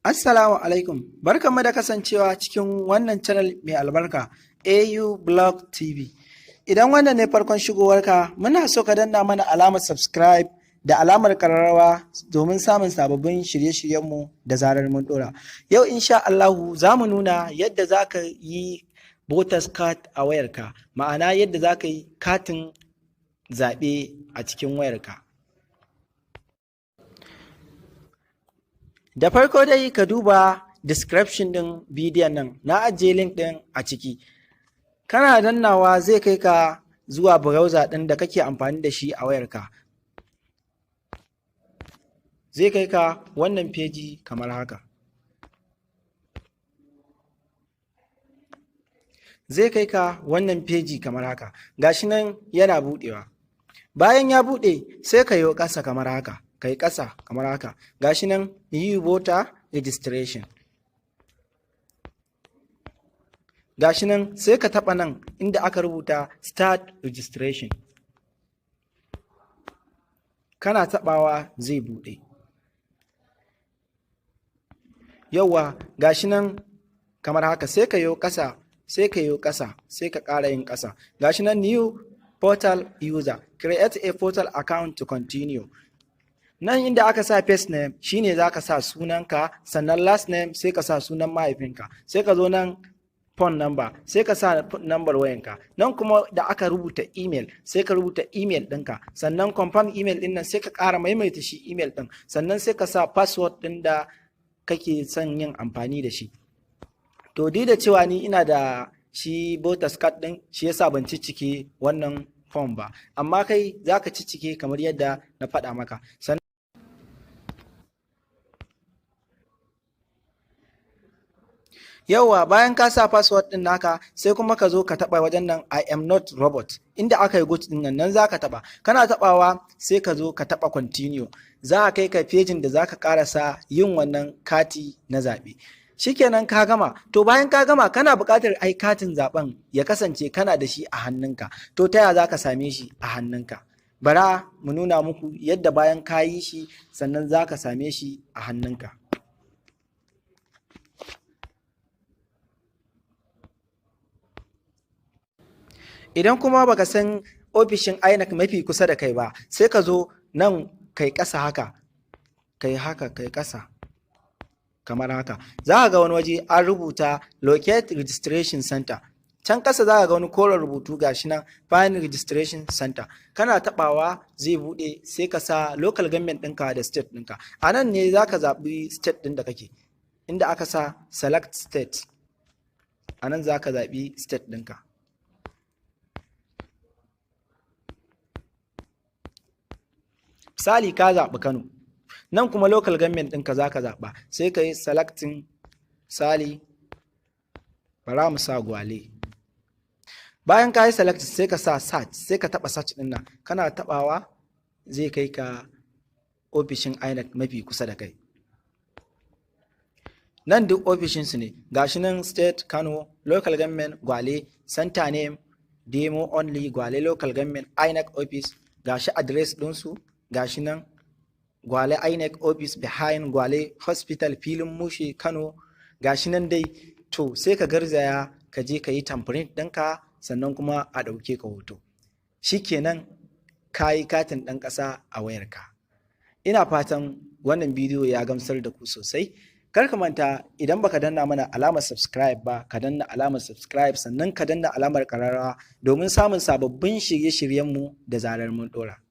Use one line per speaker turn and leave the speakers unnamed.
Assalamu alaikum, barkanmu da kasancewa cikin wannan channel mai albarka AU Blog TV. Idan wannan ne farkon shigowarka, muna so ka danna mana alamar subscribe da alamar kararrawa domin samun sababbin shirye-shiryenmu da zarar mun dora. Yau insha Allahu za mu nuna yadda za ka yi voters card a wayarka, ma'ana yadda za ka yi katin zaɓe a cikin wayarka. Da farko dai ka duba description ɗin bidiyon nan, na ajiye link ɗin a ciki. Kana dannawa zai kai ka zuwa browser ɗin da kake amfani da shi a wayarka. Zai kai ka wannan feji kamar haka. Zai kai ka wannan feji kamar haka. Gashi nan yana buɗewa. Bayan ya buɗe sai ka yi ƙasa kamar haka. Kai ƙasa kamar haka, gashi nan yi voter registration, gashi nan sai ka taɓa nan inda aka rubuta start registration, kana taɓawa zai buɗe. Yauwa gashi nan kamar haka, sai ka yi ƙasa, sai ka yi ƙasa, sai ka ƙara yin ƙasa. Gashi nan new portal user, create a portal account to continue. Nan inda aka sa first name shine za ka sa sunanka, sannan last name sai ka sa sunan mahaifinka, sai ka zo nan phone number sai ka sa number wayanka. Nan kuma da aka rubuta email sai ka rubuta email ɗinka, sannan confirm email ɗin nan sai ka ƙara maimaita shi email ɗin, sannan sai ka sa password ɗin da kake son yin amfani da shi. To duk da cewa ni ina da shi voters card ɗin, shi yasa ban ciccike wannan form ba, amma kai za ka ciccike kamar yadda na faɗa maka. Yauwa bayan ka sa password din naka sai kuma ka zo ka taba wajen nan I am not robot, inda aka yi good din nan za ka taba. Kana tabawa sai ka zo ka taba continue, za a kai ka pejin da za ka karasa yin wannan kati na zaɓe. Shikenan ka gama. To bayan ka gama kana buƙatar ai katin zaben ya kasance kana da shi a hannunka. To ta yaya za ka same shi a hannunka? Bara mu nuna muku yadda bayan ka yi shi sannan za ka same shi a hannunka. Idan kuma baka san ofishin INEC mafi kusa da kai ba, sai ka zo nan kai ƙasa haka, kai haka, kai ƙasa kamar haka. Za ka ga wani waje an rubuta locate registration center. Can ƙasa za ka ga wani koren rubutu gashi nan find registration center. Kana taɓawa zai buɗe, sai ka sa local government ɗinka da state ɗinka. A nan ne za ka zaɓi state ɗin da kake, inda aka sa select state. A nan za ka zaɓi state ɗinka. Misali ka zaɓi Kano, nan kuma local government ɗinka za ka zaɓa, sai ka yi selecting misali bara mu sa Gwale. Bayan ka yi select sai ka sa search, sai ka taɓa search ɗin nan, kana taɓawa zai kai ka ofishin INEC mafi kusa da kai. Nan duk ofishinsu ne, gashi nan state Kano, local government Gwale, center name demo only Gwale local government INEC office, gashi address ɗinsu. Gashi nan Gwale INEC office behind Gwale hospital filin mushe Kano. Gashi nan dai. To sai ka garzaya ka je ka yi tamprint ɗinka, sannan kuma a ɗauke ka hoto. Shikenan ka yi katin ɗan ƙasa a wayarka. Ina fatan wannan bidiyo ya gamsar da ku sosai. Kar ka manta, idan baka danna mana alamar subscribe ba, ka danna alamar subscribe, sannan ka danna alamar ƙararrawa domin samun sababbin shirye-shiryenmu da zarar mun ɗora.